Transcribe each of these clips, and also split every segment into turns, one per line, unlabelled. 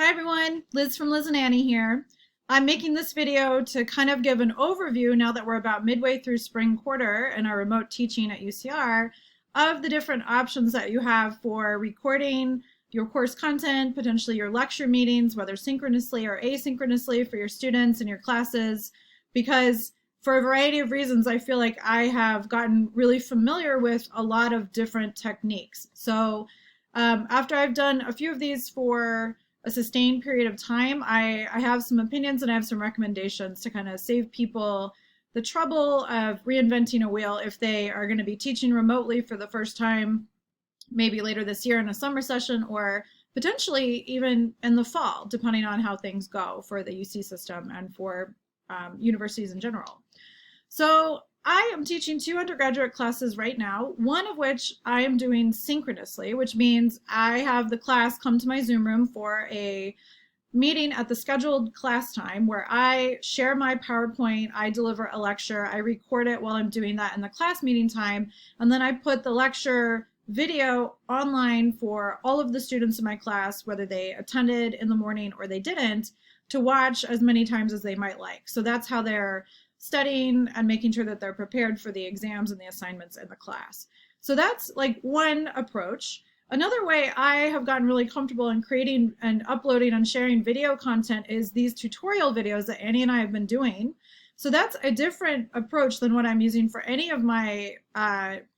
Hi everyone, Liz from Liz and Annie here. I'm making this video to kind of give an overview now that we're about midway through spring quarter in our remote teaching at UCR of the different options that you have for recording your course content, potentially your lecture meetings, whether synchronously or asynchronously for your students and your classes, because for a variety of reasons, I feel like I have gotten really familiar with a lot of different techniques. So after I've done a few of these for a sustained period of time, I have some opinions and I have some recommendations to kind of save people the trouble of reinventing a wheel if they are going to be teaching remotely for the first time, maybe later this year in a summer session or potentially even in the fall, depending on how things go for the UC system and for universities in general. So I am teaching 2 undergraduate classes right now, one of which I am doing synchronously, which means I have the class come to my Zoom room for a meeting at the scheduled class time where I share my PowerPoint, I deliver a lecture, I record it while I'm doing that in the class meeting time, and then I put the lecture video online for all of the students in my class, whether they attended in the morning or they didn't, to watch as many times as they might like. So that's how they're studying and making sure that they're prepared for the exams and the assignments in the class. So that's like one approach. Another way I have gotten really comfortable in creating and uploading and sharing video content is these tutorial videos that Annie and I have been doing. So that's a different approach than what I'm using for any of my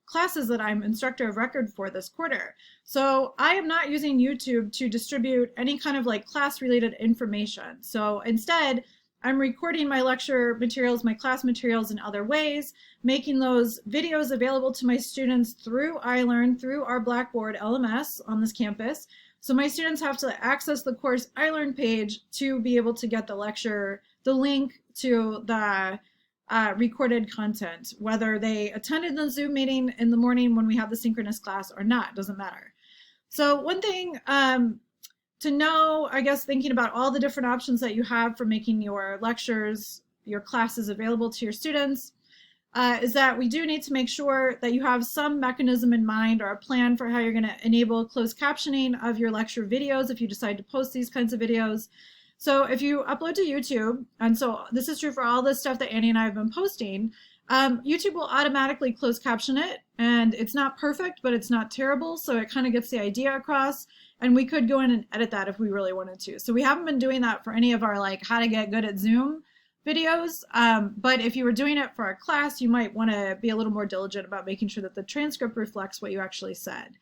classes that I'm instructor of record for this quarter. So I am not using YouTube to distribute any kind of like class related information. So instead, I'm recording my lecture materials, my class materials in other ways, making those videos available to my students through iLearn, through our Blackboard LMS on this campus. So my students have to access the course iLearn page to be able to get the lecture, the link to the recorded content, whether they attended the Zoom meeting in the morning when we have the synchronous class or not, doesn't matter. So one thing to know, I guess, thinking about all the different options that you have for making your lectures, your classes available to your students, is that we do need to make sure that you have some mechanism in mind or a plan for how you're going to enable closed captioning of your lecture videos if you decide to post these kinds of videos. So if you upload to YouTube, and so this is true for all the stuff that Annie and I have been posting, YouTube will automatically close caption it, and it's not perfect, but it's not terrible, so it kind of gets the idea across, and we could go in and edit that if we really wanted to. So we haven't been doing that for any of our like how to get good at Zoom videos, but if you were doing it for a class, you might want to be a little more diligent about making sure that the transcript reflects what you actually said.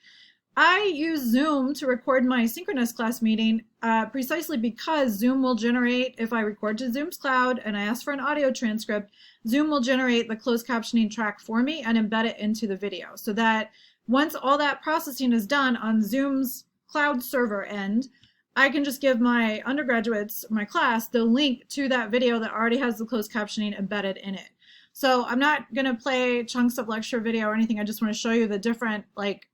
I use Zoom to record my synchronous class meeting precisely because Zoom will generate, if I record to Zoom's cloud and I ask for an audio transcript, Zoom will generate the closed captioning track for me and embed it into the video so that once all that processing is done on Zoom's cloud server end, I can just give my undergraduates, my class, the link to that video that already has the closed captioning embedded in it. So I'm not going to play chunks of lecture video or anything. I just want to show you the different, like,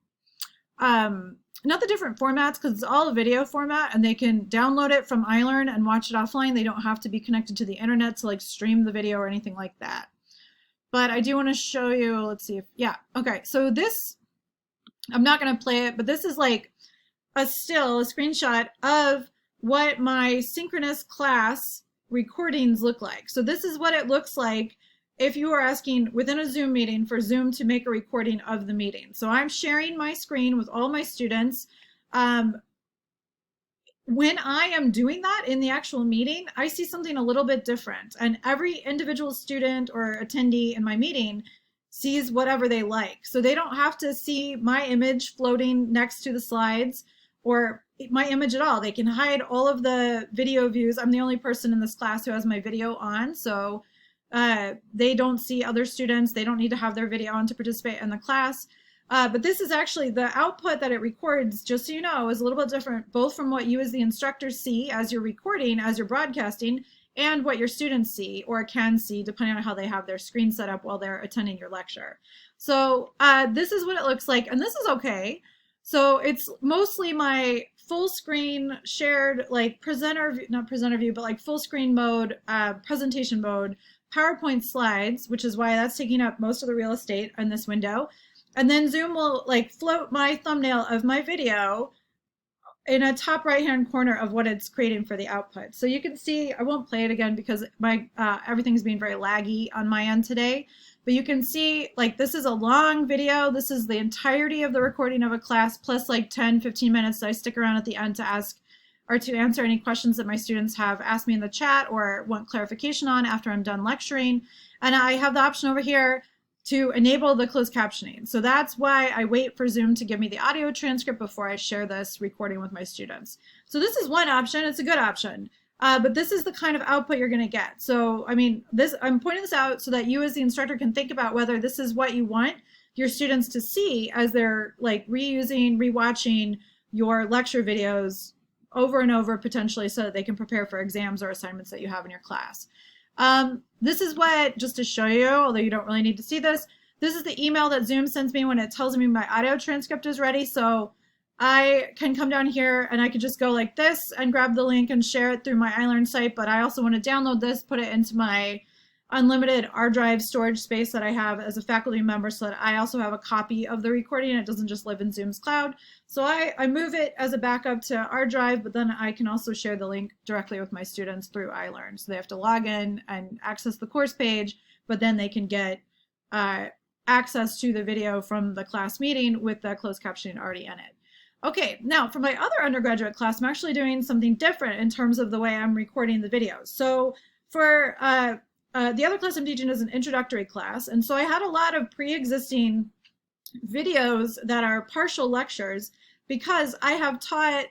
not the different formats, because it's all a video format and they can download it from iLearn and watch it offline. They don't have to be connected to the internet to like stream the video or anything like that. But I do want to show you, let's see if, yeah, okay. So this, I'm not going to play it, but this is like a screenshot of what my synchronous class recordings look like. So this is what it looks like if you are asking within a Zoom meeting for Zoom to make a recording of the meeting. So I'm sharing my screen with all my students. When I am doing that in the actual meeting, I see something a little bit different. And every individual student or attendee in my meeting sees whatever they like. So they don't have to see my image floating next to the slides or my image at all. They can hide all of the video views. I'm the only person in this class who has my video on. So they don't see other students. They don't need to have their video on to participate in the class. But this is actually the output that it records, just so you know, is a little bit different, both from what you as the instructor see as you're recording, as you're broadcasting, and what your students see or can see, depending on how they have their screen set up while they're attending your lecture. So this is what it looks like, and this is okay. So it's mostly my full screen shared, like not presenter view, but like full screen mode, presentation mode, PowerPoint slides, which is why that's taking up most of the real estate in this window. And then Zoom will like float my thumbnail of my video in a top right hand corner of what it's creating for the output. So you can see, I won't play it again because my everything's being very laggy on my end today, but you can see like this is a long video. This is the entirety of the recording of a class plus like 10-15 minutes that I stick around at the end to ask or to answer any questions that my students have asked me in the chat or want clarification on after I'm done lecturing. And I have the option over here to enable the closed captioning. So that's why I wait for Zoom to give me the audio transcript before I share this recording with my students. So this is one option. It's a good option. But this is the kind of output you're going to get. So, I mean, I'm pointing this out so that you as the instructor can think about whether this is what you want your students to see as they're like reusing, rewatching your lecture videos over and over potentially so that they can prepare for exams or assignments that you have in your class. This is what, just to show you, although you don't really need to see this, this is the email that Zoom sends me when it tells me my audio transcript is ready. So I can come down here and I could just go like this and grab the link and share it through my iLearn site, but I also want to download this, put it into my unlimited R drive storage space that I have as a faculty member so that I also have a copy of the recording. It doesn't just live in Zoom's cloud. So I move it as a backup to R drive, but then I can also share the link directly with my students through iLearn. So they have to log in and access the course page, but then they can get access to the video from the class meeting with the closed captioning already in it. Okay, now for my other undergraduate class, I'm actually doing something different in terms of the way I'm recording the videos. So for the other class I'm teaching is an introductory class, and so I had a lot of pre-existing videos that are partial lectures because I have taught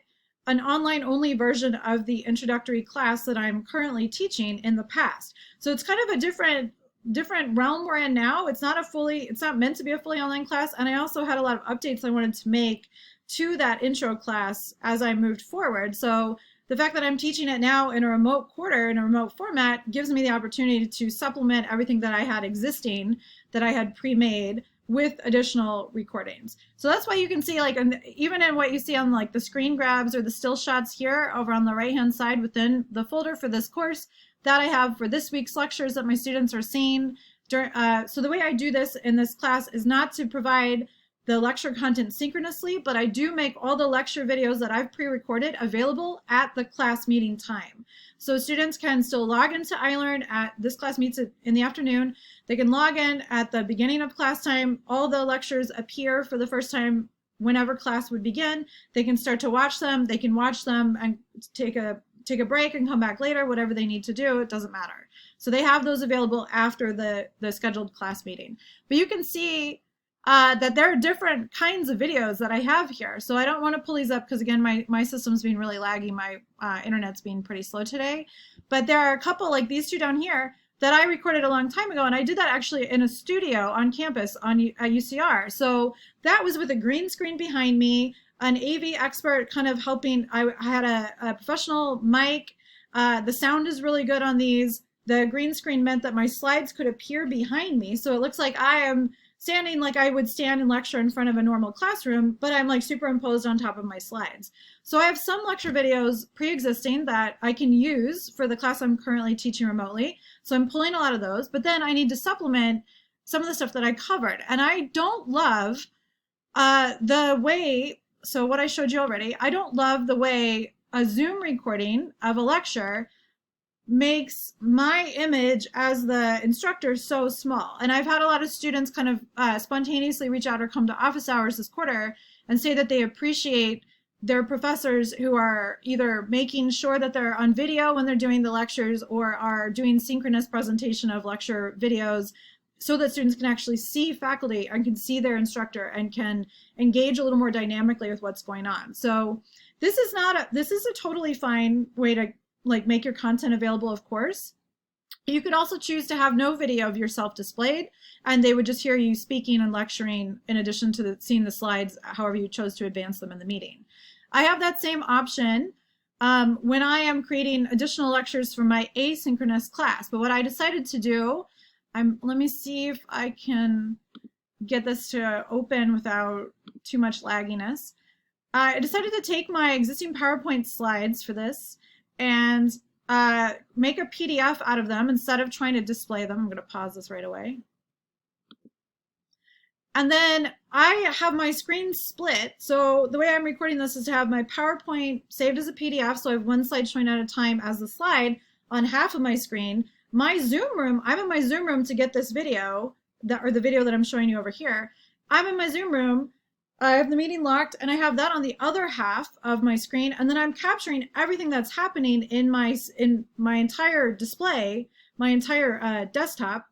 an online-only version of the introductory class that I'm currently teaching in the past. So it's kind of a different realm we're in now. It's not meant to be a fully online class, and I also had a lot of updates I wanted to make to that intro class as I moved forward. So the fact that I'm teaching it now in a remote quarter, in a remote format, gives me the opportunity to supplement everything that I had existing, that I had pre-made, with additional recordings. So that's why you can see, like, even in what you see on like the screen grabs or the still shots here over on the right-hand side within the folder for this course, that I have for this week's lectures that my students are seeing. So the way I do this in this class is not to provide the lecture content synchronously, but I do make all the lecture videos that I've pre-recorded available at the class meeting time. So students can still log into iLearn at this class meets in the afternoon. They can log in at the beginning of class time. All the lectures appear for the first time whenever class would begin. They can start to watch them. They can watch them and take a break and come back later, whatever they need to do, it doesn't matter. So they have those available after the scheduled class meeting. But you can see that there are different kinds of videos that I have here. So I don't want to pull these up because, again, my system's being really laggy. My internet's being pretty slow today. But there are a couple like these two down here that I recorded a long time ago, and I did that actually in a studio on campus at UCR. So that was with a green screen behind me, an AV expert kind of helping. I had a professional mic. The sound is really good on these. The green screen meant that my slides could appear behind me, so it looks like I am standing like I would stand and lecture in front of a normal classroom, but I'm like superimposed on top of my slides. So I have some lecture videos pre-existing that I can use for the class I'm currently teaching remotely. So I'm pulling a lot of those, but then I need to supplement some of the stuff that I covered. And I don't love the way, so what I showed you already, I don't love the way a Zoom recording of a lecture makes my image as the instructor so small. And I've had a lot of students kind of spontaneously reach out or come to office hours this quarter and say that they appreciate their professors who are either making sure that they're on video when they're doing the lectures or are doing synchronous presentation of lecture videos so that students can actually see faculty and can see their instructor and can engage a little more dynamically with what's going on. So this is a totally fine way to like make your content available, of course. You could also choose to have no video of yourself displayed, and they would just hear you speaking and lecturing in addition to seeing the slides, however you chose to advance them in the meeting. I have that same option when I am creating additional lectures for my asynchronous class. But what I decided to do, let me see if I can get this to open without too much lagginess. I decided to take my existing PowerPoint slides for this and make a PDF out of them instead of trying to display them. I'm going to pause this right away. And then I have my screen split. So the way I'm recording this is to have my PowerPoint saved as a PDF. So I have one slide showing at a time as the slide on half of my screen. My Zoom room, I'm in my Zoom room to get this video, or the video that I'm showing you over here. I'm in my Zoom room. I have the meeting locked and I have that on the other half of my screen. And then I'm capturing everything that's happening in my entire display, my entire desktop.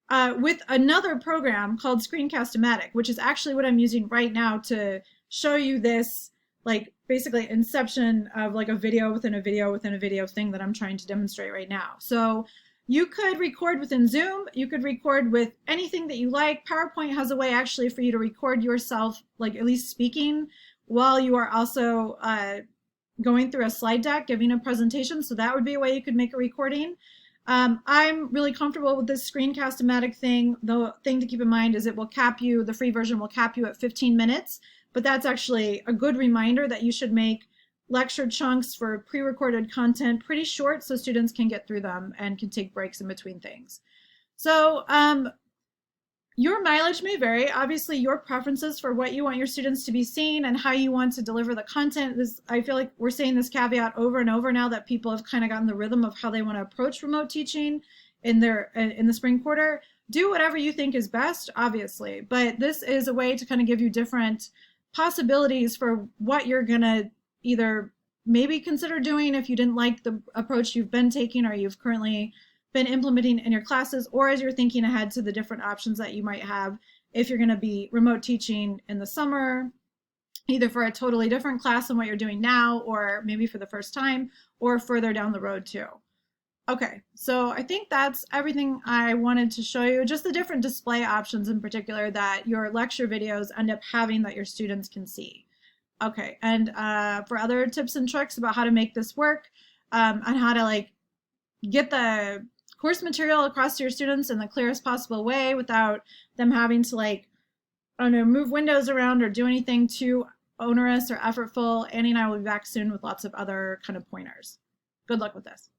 With another program called Screencast-O-Matic, which is actually what I'm using right now to show you this, like basically inception of like a video within a video within a video thing that I'm trying to demonstrate right now. So you could record within Zoom, you could record with anything that you like. PowerPoint has a way actually for you to record yourself, like at least speaking, while you are also going through a slide deck, giving a presentation. So that would be a way you could make a recording. I'm really comfortable with this Screencast-O-Matic thing. The thing to keep in mind is it will cap you, the free version will cap you at 15 minutes, but that's actually a good reminder that you should make lecture chunks for pre-recorded content pretty short so students can get through them and can take breaks in between things. So your mileage may vary. Obviously, your preferences for what you want your students to be seeing and how you want to deliver the content. I feel like we're saying this caveat over and over now that people have kind of gotten the rhythm of how they want to approach remote teaching in the spring quarter. Do whatever you think is best, obviously, but this is a way to kind of give you different possibilities for what you're going to either maybe consider doing if you didn't like the approach you've been taking or you've currently been implementing in your classes, or as you're thinking ahead to the different options that you might have if you're going to be remote teaching in the summer, either for a totally different class than what you're doing now, or maybe for the first time, or further down the road too. Okay, so I think that's everything I wanted to show you, just the different display options in particular that your lecture videos end up having that your students can see. Okay, and for other tips and tricks about how to make this work and how to like get the course material across to your students in the clearest possible way without them having to like, I don't know, move windows around or do anything too onerous or effortful, Annie and I will be back soon with lots of other kind of pointers. Good luck with this.